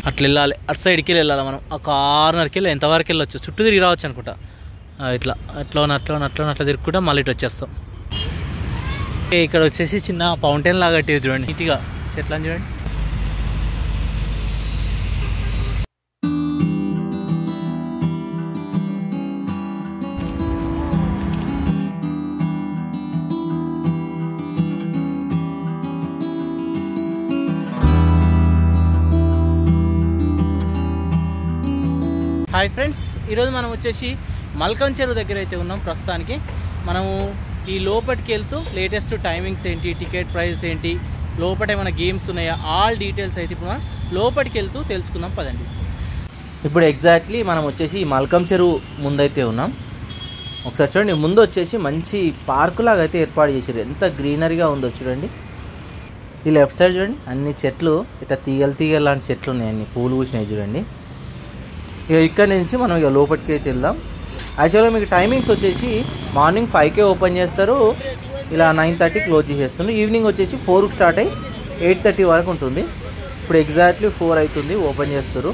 అట్లా వెళ్ళాలి, అటు సైడ్కి వెళ్ళాలి మనం. ఆ కార్నర్కి వెళ్ళి ఎంతవరకు వెళ్ళొచ్చు, చుట్టూ తిరిగి రావచ్చు అనుకుంటా. ఇట్లా అట్లా తిరుగుకుంటా మళ్ళీ ఇటు వచ్చేస్తాం. ఇక్కడ వచ్చేసి చిన్న ఫౌంటైన్ లాగా కట్టేది చూడండి, నీట్గా చెట్లని చూడండి. హాయ్ ఫ్రెండ్స్, ఈరోజు మనం వచ్చేసి మల్కం చెరువు దగ్గర అయితే ఉన్నాం. ప్రస్తుతానికి మనము ఈ లోపలికి వెళ్తూ లేటెస్ట్ టైమింగ్స్ ఏంటి, టికెట్ ప్రైస్ ఏంటి, లోపల ఏమైనా గేమ్స్ ఉన్నాయా, ఆల్ డీటెయిల్స్ అయితే ఇప్పుడు మనం లోపలికి వెళ్తూ తెలుసుకుందాం పదండి. ఇప్పుడు ఎగ్జాక్ట్లీ మనం వచ్చేసి మల్కం చెరువు ముందైతే ఉన్నాం. ఒకసారి చూడండి, ముందు వచ్చేసి మంచి పార్కు లాగా అయితే ఏర్పాటు చేశారు. ఎంత గ్రీనరీగా ఉందో చూడండి. ఈ లెఫ్ట్ సైడ్ చూడండి, అన్ని చెట్లు ఇట్లా తీగలు లాంటి చెట్లు ఉన్నాయి, అన్ని పూలు పూసినాయి చూడండి. ఇక ఇక్కడ నుంచి మనం ఇక లోపలికి అయితే వెళ్దాం. యాక్చువల్గా మీకు టైమింగ్స్ వచ్చేసి మార్నింగ్ 5కే ఓపెన్ చేస్తారు, ఇలా 9:30 క్లోజ్ చేసేస్తారు. ఈవినింగ్ వచ్చేసి 4కి స్టార్ట్ అయ్యి 8:30 వరకు ఉంటుంది. ఇప్పుడు ఎగ్జాక్ట్లీ 4 అవుతుంది, ఓపెన్ చేస్తారు.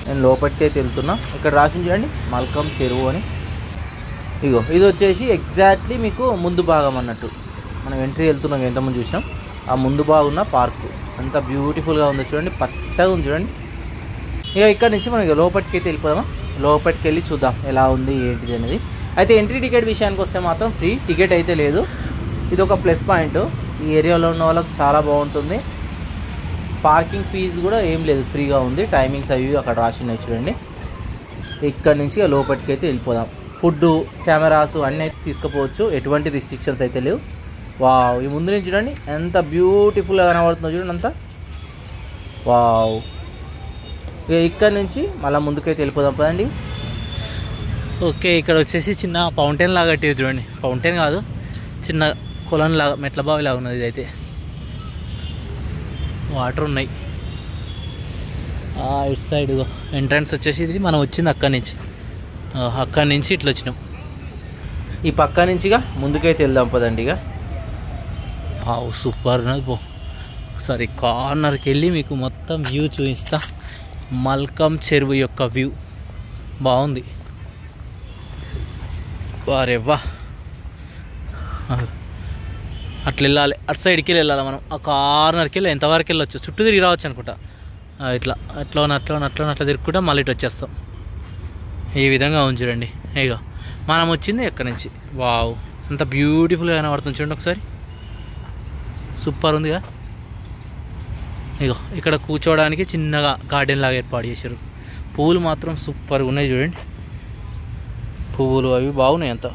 నేను లోపలికి అయితే వెళ్తున్నా. ఇక్కడ రాసి చూడండి మల్కం చెరువు అని. ఇగో ఇది వచ్చేసి ఎగ్జాక్ట్లీ మీకు ముందు భాగం అన్నట్టు. మనం ఎంట్రీ వెళ్తున్నాం, ఎంతమంది చూసినాం. ఆ ముందు భాగం ఉన్న పార్కు అంత బ్యూటిఫుల్గా ఉందో చూడండి, పచ్చగా ఉంది చూడండి. ఇక ఇక్కడ నుంచి మనం ఇక లోపలికి అయితే వెళ్ళిపోదామా. లోపలికి వెళ్ళి చూద్దాం ఎలా ఉంది ఏంటిది అనేది. అయితే ఎంట్రీ టికెట్ విషయానికి వస్తే మాత్రం ఫ్రీ టికెట్ అయితే లేదు. ఇది ఒక ప్లస్ పాయింట్, ఈ ఏరియాలో ఉన్న వాళ్ళకి చాలా బాగుంటుంది. పార్కింగ్ ఫీజు కూడా ఏం లేదు, ఫ్రీగా ఉంది. టైమింగ్స్ అవి అక్కడ రాసి ఉన్నాయి చూడండి. ఇక్కడ నుంచి ఇక లోపలికి అయితే వెళ్ళిపోదాం. ఫుడ్, కెమెరాస్ అన్నీ అయితే తీసుకుపోవచ్చు, ఎటువంటి రిస్ట్రిక్షన్స్ అయితే లేవు. వావ్, ఈ ముందు నుంచి చూడండి ఎంత బ్యూటిఫుల్గా కనబడుతుందో చూడండి అంతా. వావ్, ఇక ఇక్కడ నుంచి మళ్ళీ ముందుకైతే వెళ్ళిపోదాం పదండి. ఓకే, ఇక్కడ వచ్చేసి చిన్న ఫౌంటైన్ లాగా కట్టేది చూడండి. ఫౌంటైన్ కాదు, చిన్న కొలను లాగా, మెట్ల బావి లాగా ఉన్నది. ఇదైతే వాటర్ ఉన్నాయి. ఇటు సైడ్ ఎంట్రన్స్ వచ్చేసి ఇది మనం వచ్చింది అక్కడి నుంచి ఇట్లా వచ్చినాం. ఈ పక్క నుంచిగా ముందుకైతే వెళ్దాం పదండి. ఇక సూపర్ ఉన్నది. ఒకసారి కార్నర్కి వెళ్ళి మీకు మొత్తం వ్యూ చూపిస్తా. మల్కం చెరువు యొక్క వ్యూ బాగుంది. వారేవ్వా, అట్లా వెళ్ళాలి, అటు సైడ్కి వెళ్ళాలి మనం. ఆ కార్నర్కి వెళ్ళి ఎంతవరకు వెళ్ళొచ్చు, చుట్టూ తిరిగి రావచ్చు అనుకుంటా. అట్లా తిరుగుకుంటా మళ్ళీ ఇటు వచ్చేస్తాం. ఈ విధంగా ఉంచురండి. ఇక మనం వచ్చింది ఎక్కడి నుంచి. వావ్, అంత బ్యూటిఫుల్గా కనబడుతుంది చూడండి ఒకసారి, సూపర్ ఉందిగా. ఇగో ఇక్కడ కూర్చోవడానికి చిన్నగా గార్డెన్ లాగా ఏర్పాటు చేశారు. పువ్వులు మాత్రం సూపర్గా ఉన్నాయి చూడండి, పువ్వులు అవి బాగున్నాయి అంతా.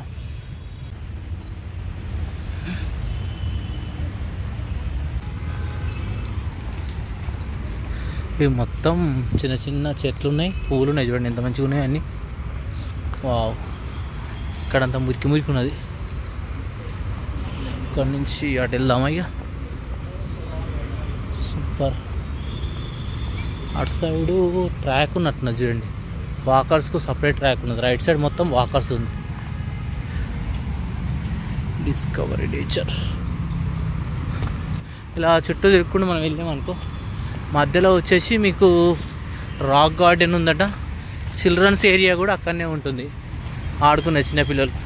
ఇవి మొత్తం చిన్న చిన్న చెట్లు ఉన్నాయి, పువ్వులు ఉన్నాయి చూడండి ఎంత మంచిగా ఉన్నాయి అన్నీ. వావ్, ఇక్కడంతా మురికి ఉన్నది. ఇక్కడ నుంచి అటు వెళ్దామా. ఇక సూపర్. అటు సైడు ట్రాక్ ఉన్నట్టున్నది చూడండి, వాకర్స్కు సపరేట్ ట్రాక్ ఉన్నది. రైట్ సైడ్ మొత్తం వాకర్స్ ఉంది. Discovery nature. ఇలా చుట్టూ తిరుగుకుంటూ మనం వెళ్ళామనుకో, మధ్యలో వచ్చేసి మీకు రాక్ గార్డెన్ ఉందట. చిల్డ్రన్స్ ఏరియా కూడా అక్కడనే ఉంటుంది, ఆడుకునే చిన్నపిల్లలు.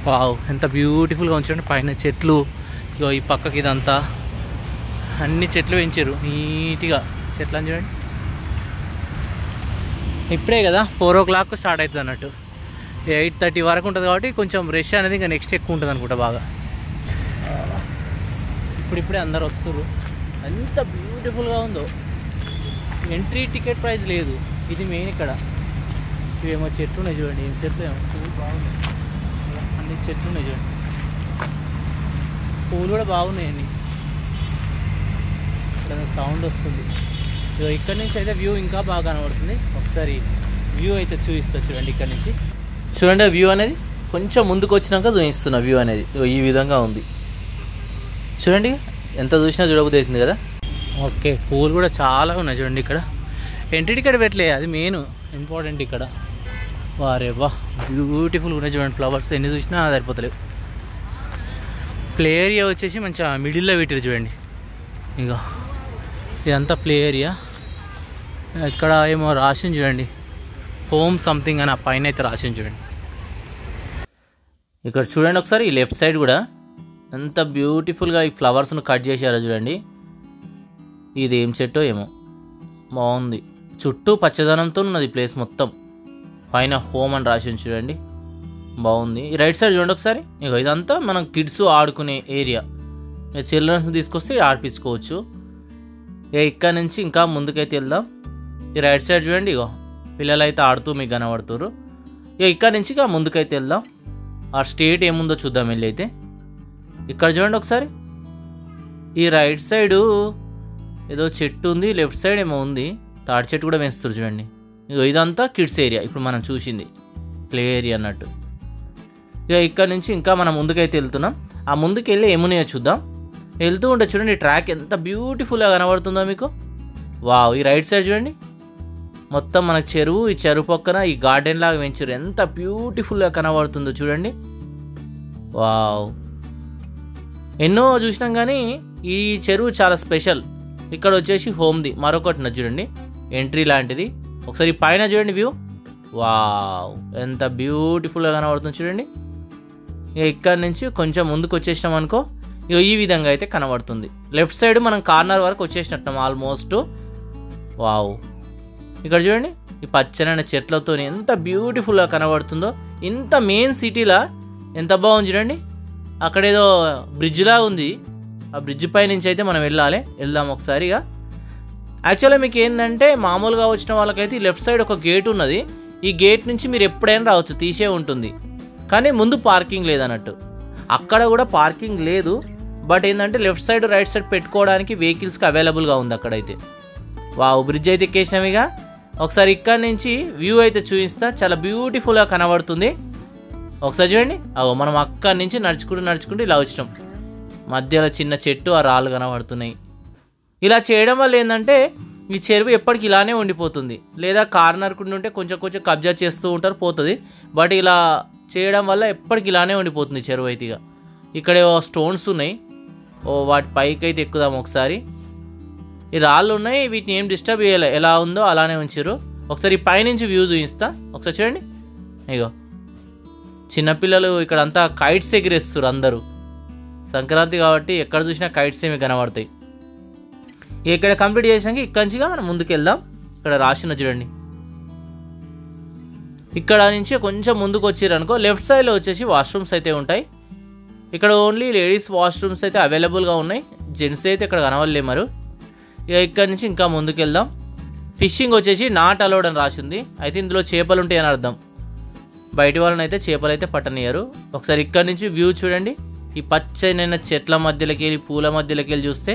వావ్, ఎంత బ్యూటిఫుల్గా ఉంచండి. పైన చెట్లు, ఇగో ఈ పక్కకి ఇదంతా అన్ని చెట్లు పెంచారు నీట్గా. చెట్లని చూడండి. ఇప్పుడే కదా 4 o'clock స్టార్ట్ అవుతుంది అన్నట్టు, 8:30 వరకు ఉంటుంది కాబట్టి కొంచెం రష్ అనేది ఇంకా నెక్స్ట్ ఎక్కువ ఉంటుంది అనుకుంటా బాగా. ఇప్పుడిప్పుడే అందరు వస్తారు. ఎంత బ్యూటిఫుల్గా ఉందో. ఎంట్రీ టికెట్ ప్రైస్ లేదు, ఇది మెయిన్. ఇక్కడ ఇవేమో చెట్లు ఉన్నాయి చూడండి, ఏం చెట్లు ఏమో పువ్వులు బాగున్నాయి, అన్ని చెట్లు ఉన్నాయి చూడండి, పువ్వులు కూడా బాగున్నాయి అన్నీ. సౌండ్ వస్తుంది. ఇక్కడ నుంచి అయితే వ్యూ ఇంకా బాగా కనబడుతుంది. ఒకసారి వ్యూ అయితే చూపిస్తా చూడండి. ఇక్కడ నుంచి చూడండి వ్యూ అనేది కొంచెం ముందుకు వచ్చినాక చూపిస్తున్నా. వ్యూ అనేది ఈ విధంగా ఉంది చూడండి, ఎంత చూసినా చూడబుద్ధి అవుతుంది కదా. ఓకే, పూలు కూడా చాలా ఉన్నాయి చూడండి. ఇక్కడ ఎంట్రీ టికెట్ పెట్టలే, అది మెయిన్ ఇంపార్టెంట్ ఇక్కడ. వారేవా, బ్యూటిఫుల్ ఉన్నాయి చూడండి. ఫ్లవర్స్ ఎన్ని చూసినా సరిపోతలేవు. ప్లే ఏరియా వచ్చేసి మంచిగా మిడిల్లో పెట్టారు చూడండి. ఇక ఇదంతా ప్లే ఏరియా. ఇక్కడ ఏమో రాసింది చూడండి, హోమ్ సంథింగ్ అని ఆ పైన అయితే రాసింది చూడండి. ఇక్కడ చూడండి ఒకసారి ఈ లెఫ్ట్ సైడ్ కూడా ఎంత బ్యూటిఫుల్గా ఈ ఫ్లవర్స్ను కట్ చేశారో చూడండి. ఇది ఏం చెట్టో ఏమో, బాగుంది. చుట్టూ పచ్చదనంతో ఉన్నది ప్లేస్ మొత్తం. పైన హోమ్ అని రాసింది చూడండి, బాగుంది. ఈ రైట్ సైడ్ చూడండి ఒకసారి. ఇక ఇదంతా మనం కిడ్స్ ఆడుకునే ఏరియా. చిల్డ్రన్స్ తీసుకొస్తే ఆడిపించుకోవచ్చు. ఇక ఇక్కడ నుంచి ఇంకా ముందుకైతే వెళ్దాం. ఈ రైట్ సైడ్ చూడండి, ఇగో పిల్లలు అయితే ఆడుతూ మీకు కనబడుతున్నారు. ఇక ఇక్కడ నుంచి ఇక ముందుకైతే వెళ్దాం. ఆ స్టేట్ ఏముందో చూద్దాం వెళ్ళి అయితే. ఇక్కడ చూడండి ఒకసారి, ఈ రైట్ సైడు ఏదో చెట్టు ఉంది, లెఫ్ట్ సైడ్ ఏమో ఉంది, తాడి చెట్టు కూడా పెంచుతారు చూడండి. ఇగో ఇదంతా కిడ్స్ ఏరియా, ఇప్పుడు మనం చూసింది ప్లే ఏరియా అన్నట్టు. ఇక ఇక్కడ నుంచి ఇంకా మనం ముందుకైతే వెళ్తున్నాం. ఆ ముందుకు వెళ్ళి ఏమున్నాయో చూద్దాం. వెళ్తూ ఉంటే చూడండి ట్రాక్ ఎంత బ్యూటిఫుల్గా కనబడుతుందో మీకు. వావ్, ఈ రైట్ సైడ్ చూడండి మొత్తం మనకు చెరువు, ఈ చెరువు పక్కన ఈ గార్డెన్ లాగా పెంచారు, ఎంత బ్యూటిఫుల్గా కనబడుతుందో చూడండి. వావ్, ఎన్నో చూసినాం కానీ ఈ చెరువు చాలా స్పెషల్. ఇక్కడ వచ్చేసి హోమ్ది మరొకటి చూడండి, ఎంట్రీ లాంటిది. ఒకసారి పైన చూడండి వ్యూ. వావ్, ఎంత బ్యూటిఫుల్గా కనబడుతుంది చూడండి. ఇక ఇక్కడ నుంచి కొంచెం ముందుకు వచ్చేసినాం అనుకో, ఇక ఈ విధంగా అయితే కనబడుతుంది. లెఫ్ట్ సైడ్ మనం కార్నర్ వరకు వచ్చేసినట్టు ఆల్మోస్ట్. వావ్, ఇక్కడ చూడండి ఈ పచ్చనైన చెట్లతో ఎంత బ్యూటిఫుల్గా కనబడుతుందో. ఇంత మెయిన్ సిటీలా ఎంత బాగుంది చూడండి. అక్కడేదో బ్రిడ్జ్ లాగా ఉంది, ఆ బ్రిడ్జ్ పై నుంచి అయితే మనం వెళ్దాం ఒకసారిగా. యాక్చువల్గా మీకు ఏంటంటే మామూలుగా వచ్చిన వాళ్ళకైతే ఈ లెఫ్ట్ సైడ్ ఒక గేట్ ఉన్నది. ఈ గేట్ నుంచి మీరు ఎప్పుడైనా రావచ్చు, తీసే ఉంటుంది. కానీ ముందు పార్కింగ్ లేదన్నట్టు. అక్కడ కూడా పార్కింగ్ లేదు, బట్ ఏంటంటే లెఫ్ట్ సైడ్ రైట్ సైడ్ పెట్టుకోవడానికి వెహికల్స్కి అవైలబుల్గా ఉంది అక్కడైతే. వావ్, బ్రిడ్జ్ అయితే ఎక్కేసినామిగా. ఒకసారి ఇక్కడ నుంచి వ్యూ అయితే చూపిస్తా, చాలా బ్యూటిఫుల్గా కనబడుతుంది. ఒకసారి చూడండి, మనం అక్కడి నుంచి నడుచుకుంటూ ఇలా వచ్చినాం. మధ్యలో చిన్న చెట్టు, ఆ రాళ్ళు కనబడుతున్నాయి. ఇలా చేయడం వల్ల ఏంటంటే ఈ చెరువు ఎప్పటికి ఇలానే ఉండిపోతుంది. లేదా కార్నర్ కుండా ఉంటే కొంచెం కబ్జా చేస్తూ ఉంటారు, పోతుంది. బట్ ఇలా చేయడం వల్ల ఎప్పటికి ఇలానే ఉండిపోతుంది చెరువు అయితే. ఇక్కడ స్టోన్స్ ఉన్నాయి, వాటి పైకి అయితే ఎక్కుదాం ఒకసారి. ఈ రాళ్ళు ఉన్నాయి, వీటిని ఏం డిస్టర్బ్ చేయాలి, ఎలా ఉందో అలానే ఉంచారు. ఒకసారి ఈ పైనుంచి వ్యూ చూపిస్తా, ఒకసారి చూడండి. ఇగో చిన్నపిల్లలు ఇక్కడ అంతా కైట్స్ ఎగిరేస్తారు అందరూ. సంక్రాంతి కాబట్టి ఎక్కడ చూసినా కైట్స్ ఏమి కనబడతాయి. ఇక్కడ కంప్లీట్ చేసాక ఇక్కడి నుంచి మనం ముందుకు వెళ్దాం. ఇక్కడ రాసిన చూడండి, ఇక్కడ నుంచి కొంచెం ముందుకు వచ్చారనుకో లెఫ్ట్ సైడ్లో వచ్చేసి వాష్రూమ్స్ అయితే ఉంటాయి. ఇక్కడ ఓన్లీ లేడీస్ వాష్రూమ్స్ అయితే అవైలబుల్గా ఉన్నాయి, జెంట్స్ అయితే ఇక్కడ కనవలేమరు. ఇక ఇక్కడ నుంచి ఇంకా ముందుకు వెళ్దాం. ఫిషింగ్ వచ్చేసి నాట్ అలౌడ్ అని రాసింది, అయితే ఇందులో చేపలు ఉంటాయి అని అర్థం. బయటి వాళ్ళని అయితే చేపలు అయితే పట్టనియరు. ఒకసారి ఇక్కడ నుంచి వ్యూ చూడండి, ఈ పచ్చనైన చెట్ల మధ్యలోకి వెళ్ళి పూల మధ్యలోకి వెళ్ళి చూస్తే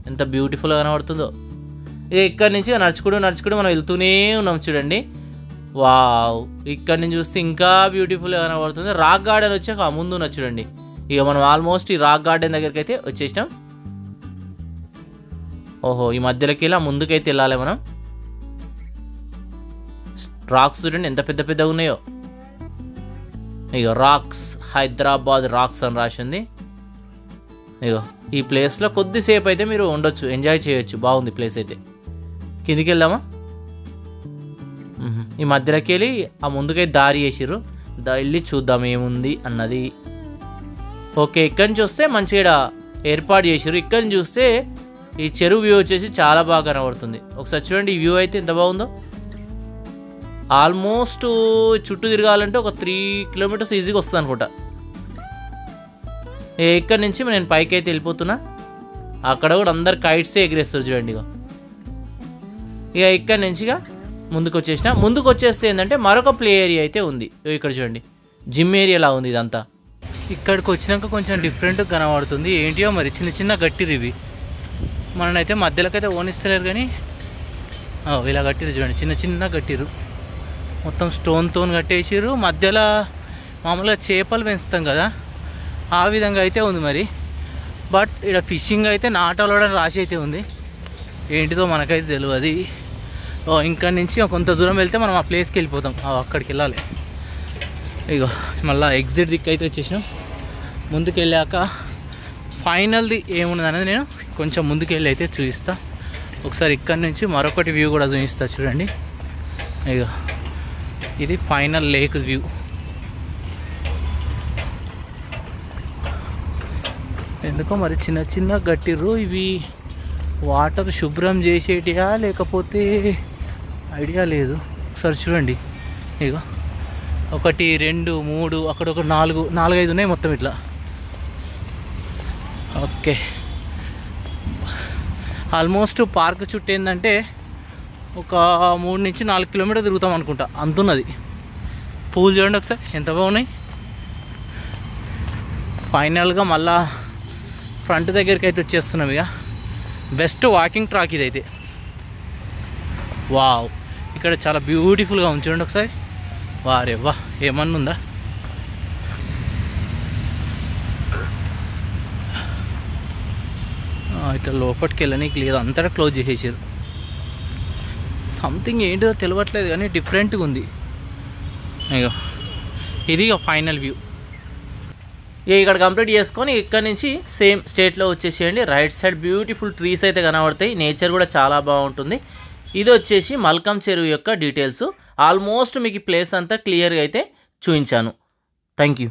ఎంత బ్యూటిఫుల్గా కనబడుతుందో. ఇక ఇక్కడ నుంచి నడుచుకుంటూ మనం వెళ్తూనే ఉన్నాం చూడండి. వావ్, ఇక్కడ నుంచి చూస్తే ఇంకా బ్యూటిఫుల్గా కనబడుతుంది. రాక్ గార్డెన్ వచ్చాక ముందు ఉన్న చూడండి. ఇక మనం ఆల్మోస్ట్ ఈ రాక్ గార్డెన్ దగ్గరికి అయితే వచ్చేసినాం. ఓహో, ఈ మధ్యలోకి వెళ్ళి ముందుకైతే వెళ్ళాలి మనం. రాక్స్ చూడండి ఎంత పెద్దగా ఉన్నాయో. ఇగో రాక్స్, హైదరాబాద్ రాక్స్ అని రాసింది. ఇగో ఈ ప్లేస్లో కొద్దిసేపు అయితే మీరు ఉండొచ్చు, ఎంజాయ్ చేయొచ్చు, బాగుంది ప్లేస్ అయితే. కిందికి వెళ్దామా? ఈ మధ్యలోకి వెళ్ళి ఆ ముందుకైతే దారి చేసిర్రు, వెళ్ళి చూద్దాం ఏముంది అన్నది. ఓకే, ఇక్కడి నుంచి వస్తే మంచిగా ఏర్పాటు చేసిర్రు. ఇక్కడి నుంచి చూస్తే ఈ చెరువు వ్యూ వచ్చేసి చాలా బాగా కనబడుతుంది. ఒకసారి చూడండి ఈ వ్యూ అయితే ఎంత బాగుందో. ఆల్మోస్ట్ చుట్టూ తిరగాలంటే ఒక 3 కిలోమీటర్స్ ఈజీగా వస్తుంది అనుకుంటా. ఇక్కడి నుంచి నేను పైకి అయితే వెళ్ళిపోతున్నా. అక్కడ కూడా అందరు కైట్సే ఎగిరేస్తారు చూడండి. ఇక ఇక్కడి నుంచిగా ముందుకు వచ్చేస్తే ఏంటంటే మరొక ప్లే ఏరియా అయితే ఉంది. ఇక్కడ చూడండి, జిమ్ ఏరియాలా ఉంది ఇదంతా. ఇక్కడికి వచ్చినాక కొంచెం డిఫరెంట్గా కనబడుతుంది. ఏంటియో మరి, చిన్న గట్టిరు ఇవి. మననైతే మధ్యలోకైతే ఓనిస్తలేరు కానీ ఇలా కట్టిరు చూడండి, చిన్న కట్టిరు. మొత్తం స్టోన్తో కట్టేసిర్రు. మధ్యలో మామూలుగా చేపలు పెంచుతాం కదా, ఆ విధంగా అయితే ఉంది మరి. బట్ ఇక్కడ ఫిషింగ్ అయితే నాట్ అలౌడ్ అని రాసి అయితే ఉంది. ఏంటిదో మనకైతే తెలియదు. ఇంకా నుంచి కొంత దూరం వెళ్తే మనం ఆ ప్లేస్కి వెళ్ళిపోతాం, అక్కడికి వెళ్ళాలి. ఇగో మళ్ళీ ఎగ్జిట్ దిక్కు అయితే వచ్చేసినాం. ముందుకు వెళ్ళాక ఫైనల్ది ఏమున్నది అనేది నేను కొంచెం ముందుకు వెళ్ళి అయితే చూపిస్తా. ఒకసారి ఇక్కడ నుంచి మరొకటి వ్యూ కూడా చూపిస్తా చూడండి. ఇక ఇది ఫైనల్ లేక్ వ్యూ. ఎందుకో మరి చిన్న చిన్న గట్టిర్రు. ఇవి వాటర్ శుభ్రం చేసేటియా లేకపోతే ఐడియా లేదు. ఒకసారి చూడండి. ఇక 1 2 3 అక్కడ ఒక 4 5 ఉన్నాయి మొత్తం ఇట్లా. ఓకే, ఆల్మోస్ట్ పార్క్ చుట్టూ ఏంటంటే ఒక 3 నుంచి 4 కిలోమీటర్ తిరుగుతాం అనుకుంటా, అంతున్నది. పూలు చూడండి ఒకసారి ఎంత బాగున్నాయి. ఫైనల్గా మళ్ళా ఫ్రంట్ దగ్గరికి అయితే వచ్చేస్తున్నాం. ఇక బెస్ట్ వాకింగ్ ట్రాక్ ఇదైతే. వావ్, ఇక్కడ చాలా బ్యూటిఫుల్గా ఉంది చూడండి ఒకసారి. వారే వా, ఏమన్నా ఉందా. ఇట్లా లోపలికి వెళ్ళనీకి లేదు, అంతటా క్లోజ్ చేసేసారు. సంథింగ్ ఏంటిదో తెలియట్లేదు కానీ డిఫరెంట్గా ఉంది. ఇక ఇది ఫైనల్ వ్యూ. ఇక ఇక్కడ కంప్లీట్ చేసుకొని ఇక్కడ నుంచి సేమ్ స్టేట్లో వచ్చేసేయండి. రైట్ సైడ్ బ్యూటిఫుల్ ట్రీస్ అయితే కనబడతాయి, నేచర్ కూడా చాలా బాగుంటుంది. ఇది వచ్చేసి మల్కం చెరువు యొక్క డీటెయిల్స్. ఆల్మోస్ట్ మీకు ఈ ప్లేస్ అంతా క్లియర్గా అయితే చూపించాను. Thank you.